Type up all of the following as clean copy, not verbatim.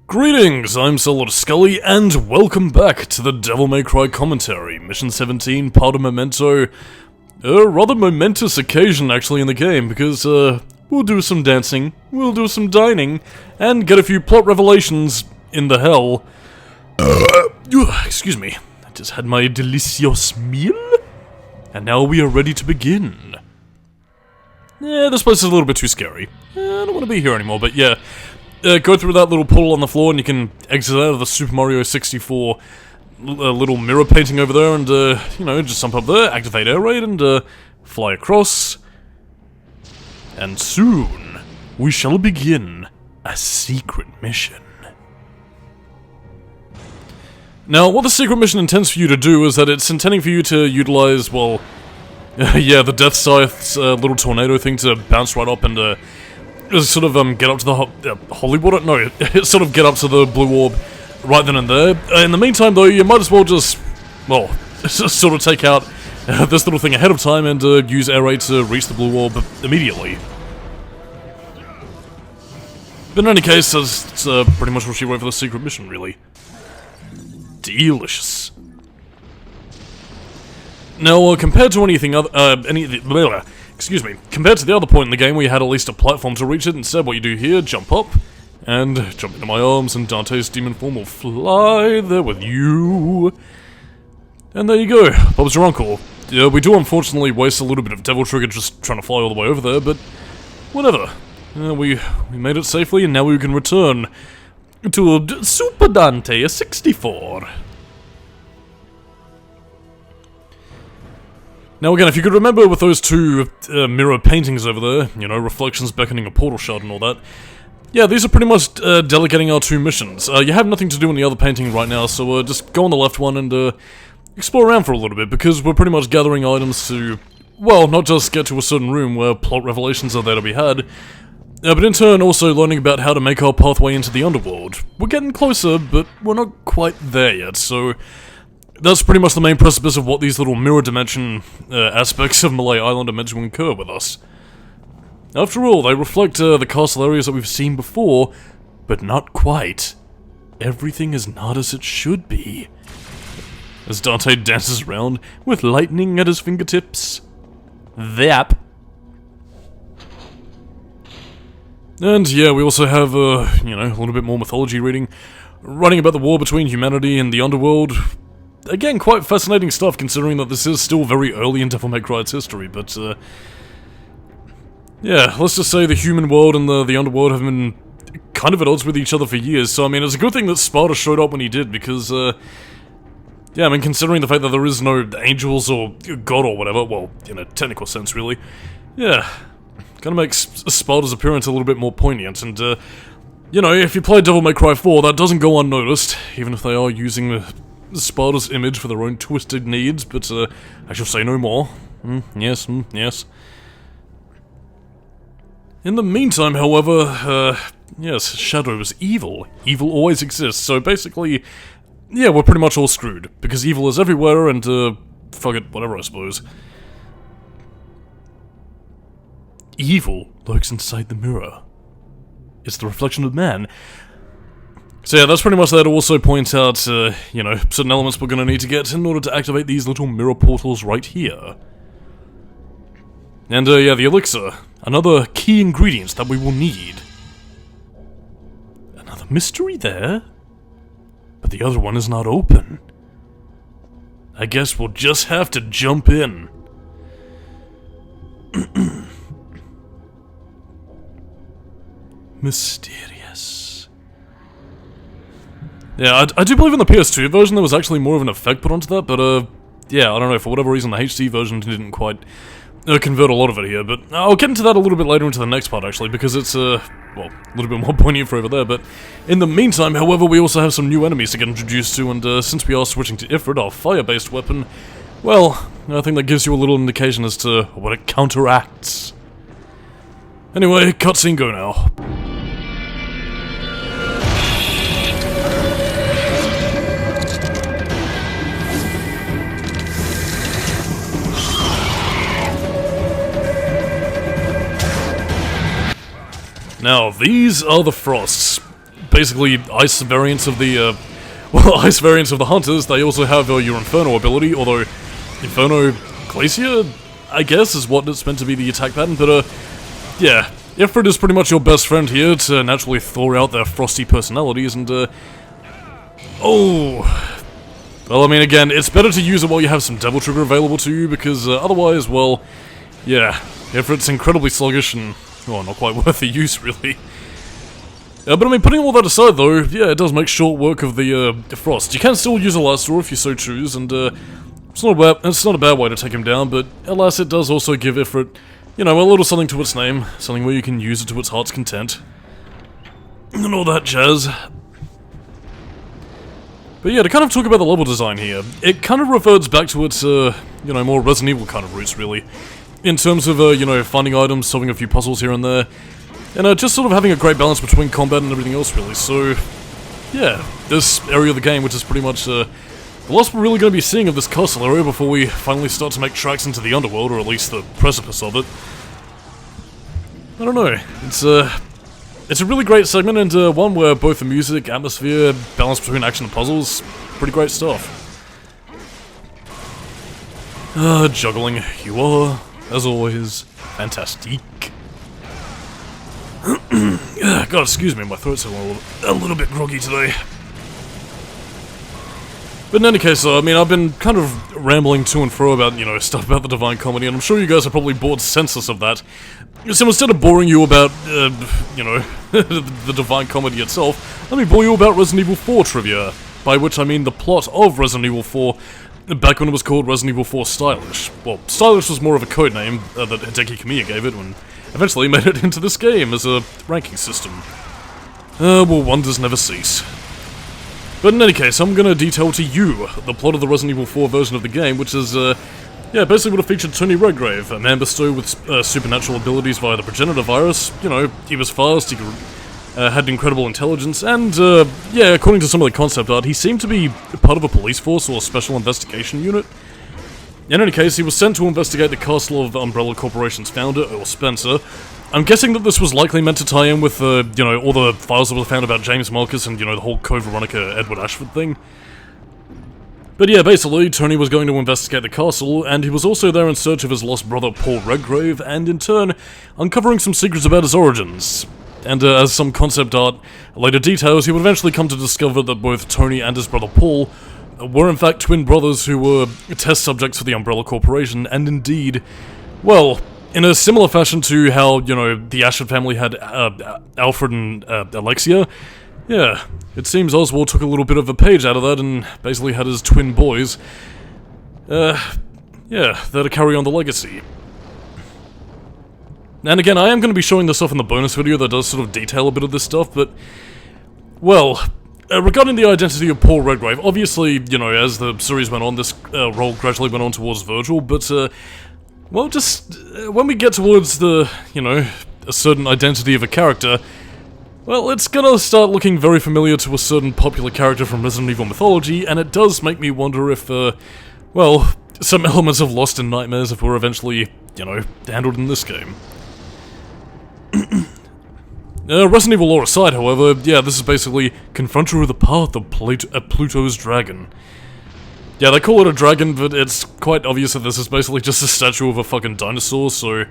Greetings, I'm Solidus-Skully, and welcome back to the Devil May Cry commentary, Mission 17, part of Memento. A rather momentous occasion, actually, in the game, because, we'll do some dancing, we'll do some dining, and get a few plot revelations in the hell. Excuse me, I just had my delicious meal, and now we are ready to begin. This place is a little bit too scary. I don't want to be here anymore, but yeah. Go through that little portal on the floor and you can exit out of the Super Mario 64 little mirror painting over there and, you know, just jump up there, activate air raid and, fly across. And soon, we shall begin a secret mission. Now, what the secret mission intends for you to do is that it's intending for you to utilize, well, yeah, the Death Scythe's little tornado thing to bounce right up and, sort of, get up to the holy water? No, sort of get up to the blue orb right then and there. In the meantime, though, you might as well just, well, sort of take out this little thing ahead of time and use air raid to reach the blue orb immediately. But in any case, that's pretty much what you wrote for the secret mission, really. Delicious. Now, compared to anything other, excuse me, compared to the other point in the game where you had at least a platform to reach it, instead what you do here, jump up, and jump into my arms, and Dante's demon form will fly there with you. And there you go, Bob's your uncle. Yeah, we do unfortunately waste a little bit of Devil Trigger just trying to fly all the way over there, but whatever. We made it safely, and now we can return to a Super Dante, a 64. Now again, if you could remember with those two mirror paintings over there, you know, reflections beckoning a portal shard and all that, yeah, these are pretty much delegating our two missions. You have nothing to do in the other painting right now, so just go on the left one and explore around for a little bit, because we're pretty much gathering items to, well, not just get to a certain room where plot revelations are there to be had, but in turn also learning about how to make our pathway into the underworld. We're getting closer, but we're not quite there yet, so that's pretty much the main precipice of what these little mirror dimension aspects of Malay Island are meant to incur with us. After all, they reflect the castle areas that we've seen before, but not quite. Everything is not as it should be. As Dante dances around with lightning at his fingertips. Thap. And yeah, we also have, you know, a little bit more mythology reading, writing about the war between humanity and the underworld. Again, quite fascinating stuff, considering that this is still very early in Devil May Cry's history, but, yeah, let's just say the human world and the underworld have been kind of at odds with each other for years, so I mean, it's a good thing that Sparta showed up when he did, because, yeah, I mean, considering the fact that there is no angels or god or whatever, well, in a technical sense, really, yeah, kind of makes Sparta's appearance a little bit more poignant, and, you know, if you play Devil May Cry 4, that doesn't go unnoticed, even if they are using Sparta's image for their own twisted needs, but I shall say no more. Yes. In the meantime, however, yes, Shadow is evil. Evil always exists, so basically, yeah, we're pretty much all screwed, because evil is everywhere, and, fuck it, whatever, I suppose. Evil lurks inside the mirror. It's the reflection of man. So yeah, that's pretty much there to also point out, you know, certain elements we're gonna need to get in order to activate these little mirror portals right here. And, yeah, the elixir. Another key ingredient that we will need. Another mystery there? But the other one is not open. I guess we'll just have to jump in. Mysterious. Yeah, I do believe in the PS2 version there was actually more of an effect put onto that, but, yeah, I don't know, for whatever reason the HD version didn't quite convert a lot of it here, but I'll get into that a little bit later into the next part, actually, because it's, well, a little bit more poignant for over there, but in the meantime, however, we also have some new enemies to get introduced to, and, since we are switching to Ifrit, our fire-based weapon, well, I think that gives you a little indication as to what it counteracts. Anyway, cutscene go now. Now, these are the Frosts. basically ice variants of the, well, ice variants of the Hunters. They also have your Inferno ability, although Inferno Glacier, I guess, is what it's meant to be the attack pattern, but, yeah. Ifrit is pretty much your best friend here to naturally thaw out their frosty personalities, and, oh... Well, I mean, again, it's better to use it while you have some Devil Trigger available to you, because otherwise, well, yeah, Ifrit's incredibly sluggish and, well, not quite worth the use, really. But I mean, putting all that aside, though, yeah, it does make short work of the Frost. You can still use a Last Straw if you so choose, and it's not a bad way to take him down, but alas, it does also give Ifrit, you know, a little something to its name, something where you can use it to its heart's content, and all that jazz. But yeah, to kind of talk about the level design here, it kind of reverts back to its, you know, more Resident Evil kind of roots, really. In terms of, you know, finding items, solving a few puzzles here and there, and just sort of having a great balance between combat and everything else, really. So, yeah, this area of the game, which is pretty much, the last we're really going to be seeing of this castle area before we finally start to make tracks into the underworld, or at least the precipice of it. I don't know, it's a really great segment, and one where both the music, atmosphere, balance between action and puzzles, pretty great stuff. Juggling, you are, as always, fantastic. God, excuse me, my throat's a little bit groggy today. But in any case, I mean, I've been kind of rambling to and fro about, you know, stuff about the Divine Comedy, and I'm sure you guys are probably bored senseless of that. So instead of boring you about, you know, the Divine Comedy itself, let me bore you about Resident Evil 4 trivia, by which I mean the plot of Resident Evil 4, back when it was called Resident Evil 4 Stylish. Well, Stylish was more of a codename that Hideki Kamiya gave it, when eventually made it into this game as a ranking system. Well, wonders never cease. But in any case, I'm gonna detail to you the plot of the Resident Evil 4 version of the game, which is, yeah, basically would have featured Tony Redgrave, a man bestowed with supernatural abilities via the progenitor virus. You know, he was fast, he could, had incredible intelligence, and, yeah, according to some of the concept art, he seemed to be part of a police force or special investigation unit. In any case, he was sent to investigate the castle of Umbrella Corporation's founder, Earl Spencer. I'm guessing that this was likely meant to tie in with, you know, all the files that were found about James Marcus and, you know, the whole Code Veronica Edward Ashford thing. But yeah, basically, Tony was going to investigate the castle, and he was also there in search of his lost brother Paul Redgrave, and in turn, uncovering some secrets about his origins. And as some concept art later details, he would eventually come to discover that both Tony and his brother Paul were in fact twin brothers who were test subjects for the Umbrella Corporation, and indeed, well, in a similar fashion to how, you know, the Ashford family had Alfred and Alexia, yeah, it seems Oswald took a little bit of a page out of that and basically had his twin boys, yeah, there to carry on the legacy. And again, I am going to be showing this off in the bonus video that does sort of detail a bit of this stuff, but, well, regarding the identity of Paul Redgrave, obviously, you know, as the series went on, this role gradually went on towards Virgil, but, well, just when we get towards the, you know, a certain identity of a character, well, it's gonna start looking very familiar to a certain popular character from Resident Evil mythology, and it does make me wonder if, well, some elements of Lost in Nightmares if were eventually, you know, handled in this game. Resident Evil lore aside, however, yeah, this is basically confront her with the path of Pluto's dragon. Yeah, they call it a dragon, but it's quite obvious that this is basically just a statue of a fucking dinosaur, so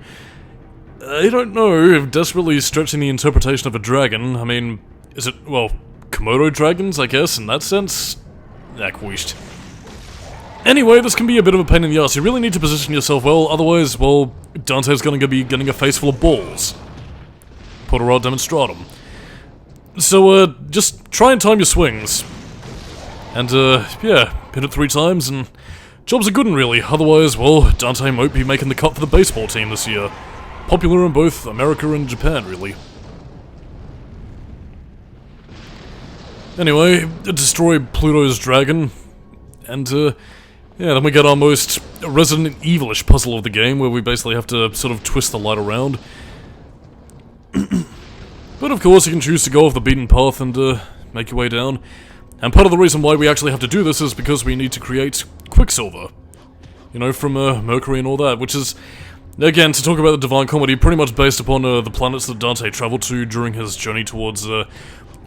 I don't know if desperately stretching the interpretation of a dragon. I mean, is it, well, Komodo dragons, I guess, in that sense? Queashed. Anyway, this can be a bit of a pain in the ass. You really need to position yourself well, otherwise, well, Dante's gonna be getting a face full of balls. Potera demonstratum. So, just try and time your swings. And, yeah, hit it 3 times, and job's a good one, really. Otherwise, well, Dante might be making the cut for the baseball team this year. Popular in both America and Japan, really. Anyway, destroy Pluto's dragon, and, yeah, then we get our most Resident Evil-ish puzzle of the game, where we basically have to sort of twist the light around. But of course, you can choose to go off the beaten path and, make your way down. And part of the reason why we actually have to do this is because we need to create Quicksilver. You know, from, Mercury and all that, which is, again, to talk about the Divine Comedy, pretty much based upon, the planets that Dante traveled to during his journey towards,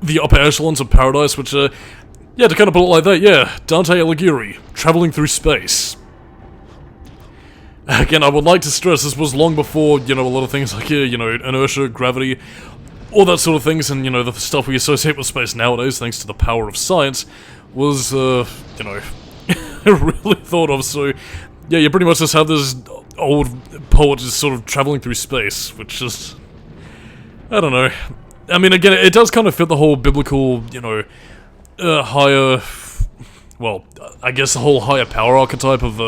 the upper echelons of paradise, which, yeah, to kind of put it like that, yeah, Dante Alighieri, traveling through space. Again, I would like to stress this was long before, you know, a lot of things like, you know, inertia, gravity, all that sort of things, and, you know, the stuff we associate with space nowadays, thanks to the power of science, was, you know, really thought of. So, yeah, you pretty much just have this old poet just sort of traveling through space, which just, I don't know. I mean, again, it does kind of fit the whole biblical, you know, higher, well, I guess the whole higher power archetype of,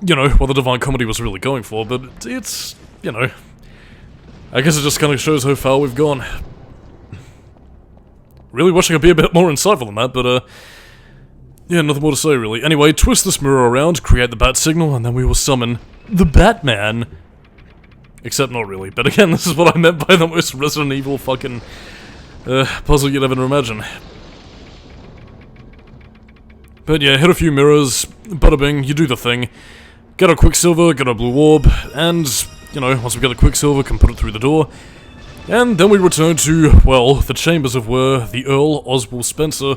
you know, what the Divine Comedy was really going for, but it's, you know, I guess it just kind of shows how far we've gone. Really wish I could be a bit more insightful than that, but, yeah, nothing more to say, really. Anyway, twist this mirror around, create the bat signal, and then we will summon the Batman. Except not really, but again, this is what I meant by the most Resident Evil fucking, puzzle you'd ever imagine. But yeah, hit a few mirrors, bada bing, you do the thing. Get a Quicksilver, get a blue orb, and, you know, once we get the Quicksilver, can put it through the door. And then we return to, well, the chambers of where the Earl Oswald Spencer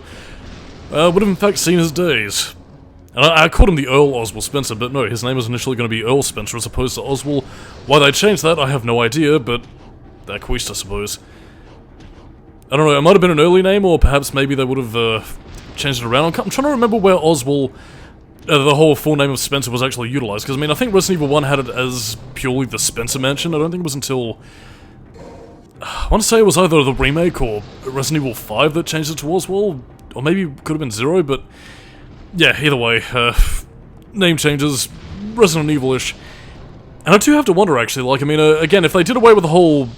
would have in fact seen his days. And I called him the Earl Oswald Spencer, but no, his name was initially going to be Earl Spencer as opposed to Oswald. Why they changed that, I have no idea, but they're queased, I suppose. I don't know, it might have been an early name, or perhaps maybe they would have changed it around. I'm trying to remember where Oswald, the whole full name of Spencer was actually utilized, because I mean, I think Resident Evil 1 had it as purely the Spencer Mansion. I don't think it was until, I want to say it was either the remake or Resident Evil 5 that changed it to Oswald, or maybe it could have been 0, but yeah, either way, name changes, Resident Evil-ish. And I do have to wonder, actually, like, I mean, again, if they did away with the whole,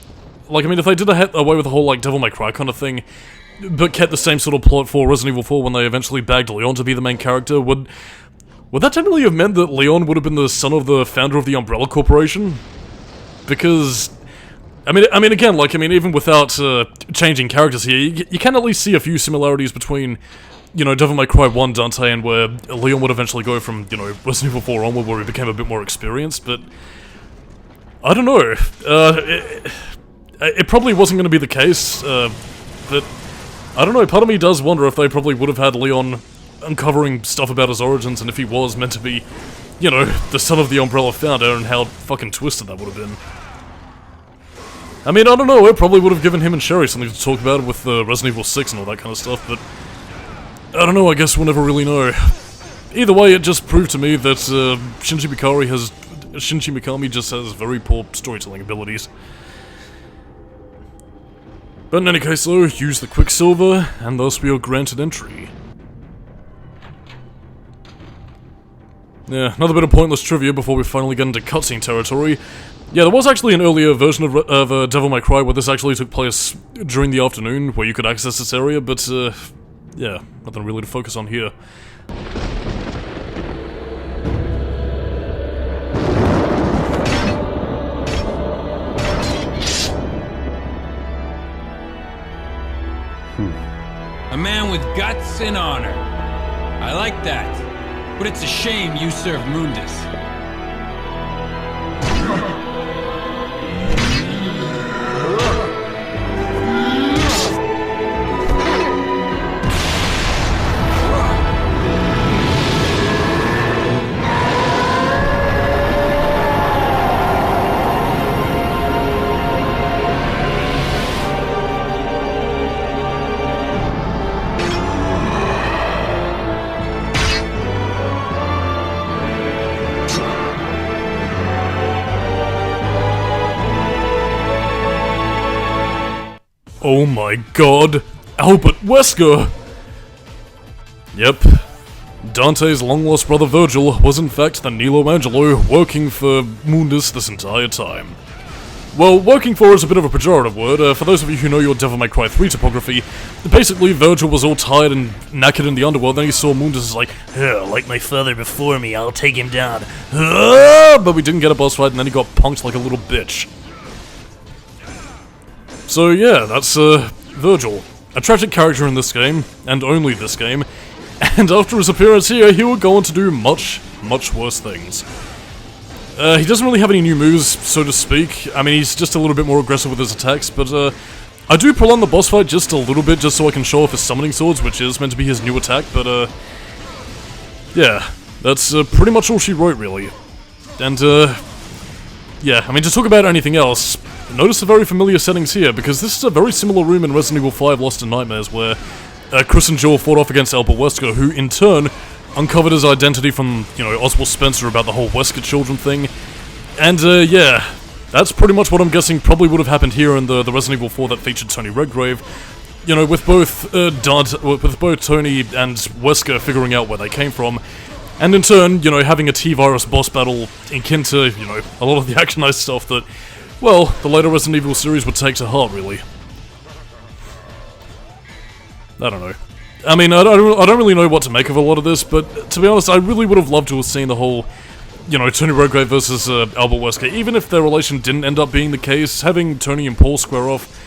like, I mean, if they did away with the whole, like, Devil May Cry kind of thing, but kept the same sort of plot for Resident Evil 4 when they eventually bagged Leon to be the main character, would that technically have meant that Leon would have been the son of the founder of the Umbrella Corporation? Because, I mean, again, like, I mean, even without changing characters here, you can at least see a few similarities between, you know, Devil May Cry 1 Dante and where Leon would eventually go from, you know, Resident Evil 4 onward, where he became a bit more experienced, but I don't know. It probably wasn't going to be the case, but I don't know, part of me does wonder if they probably would have had Leon uncovering stuff about his origins, and if he was meant to be, you know, the son of the Umbrella founder, and how fucking twisted that would have been. I mean, I don't know, it probably would have given him and Sherry something to talk about with Resident Evil 6 and all that kind of stuff, but I don't know, I guess we'll never really know. Either way, it just proved to me that Shinji Mikami just has very poor storytelling abilities. But in any case though, use the Quicksilver, and thus we are granted entry. Yeah, another bit of pointless trivia before we finally get into cutscene territory. Yeah, there was actually an earlier version of Devil May Cry where this actually took place during the afternoon, where you could access this area, but yeah, nothing really to focus on here. A man with guts and honor. I like that. But it's a shame you serve Mundus. Oh my god, Albert Wesker! Yep, Dante's long-lost brother Virgil was in fact the Nelo Angelo working for Mundus this entire time. Well, working for is a bit of a pejorative word. For those of you who know your Devil May Cry 3 topography, basically Virgil was all tired and knackered in the underworld, then he saw Mundus as like, like my father before me, I'll take him down. But we didn't get a boss fight and then he got punked like a little bitch. So yeah, that's Virgil. A tragic character in this game, and only this game, and after his appearance here, he will go on to do much, much worse things. He doesn't really have any new moves, so to speak. I mean, he's just a little bit more aggressive with his attacks, but I do prolong the boss fight just a little bit, just so I can show off his summoning swords, which is meant to be his new attack, but, yeah, that's pretty much all she wrote, really. And, yeah, I mean, to talk about anything else, notice the very familiar settings here, because this is a very similar room in Resident Evil 5 Lost in Nightmares, where Chris and Jill fought off against Albert Wesker, who, in turn, uncovered his identity from, you know, Oswald Spencer about the whole Wesker children thing. And, yeah, that's pretty much what I'm guessing probably would have happened here in the Resident Evil 4 that featured Tony Redgrave. You know, with both Dante, with both Tony and Wesker figuring out where they came from, and in turn, you know, having a T-Virus boss battle akin to, you know, a lot of the actionized stuff that, well, the later Resident Evil series would take to heart, really. I don't know. I mean, I don't really know what to make of a lot of this, but to be honest, I really would have loved to have seen the whole, you know, Tony Redgrave versus Albert Wesker. Even if their relation didn't end up being the case, having Tony and Paul square off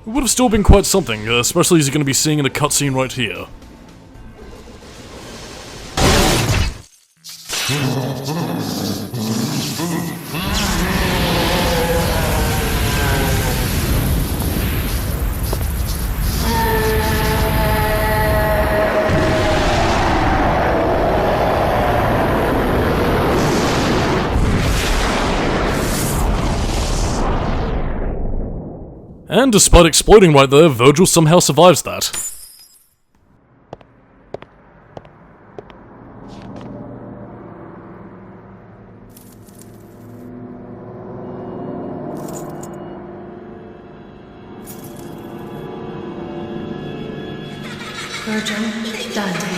would have still been quite something, especially as you're going to be seeing in the cutscene right here. And despite exploding right there, Virgil somehow survives that. Virgil, Dante,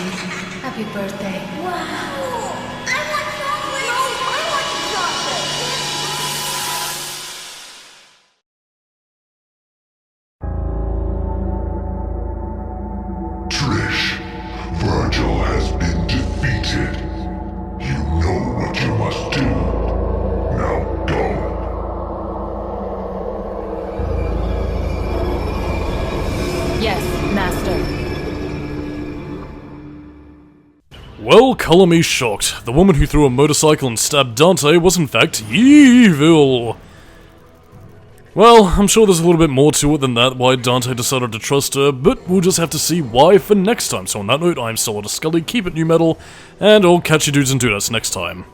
happy birthday. Wow! I want chocolate! No, I want chocolate! Trish, Virgil has been defeated. You know what you must do. Now go. Yes, Master. Well, color me shocked. The woman who threw a motorcycle and stabbed Dante was in fact evil. Well, I'm sure there's a little bit more to it than that, why Dante decided to trust her, but we'll just have to see why for next time. So on that note, I'm Solidus-Skully, keep it new metal, and I'll catch you dudes and dudettes next time.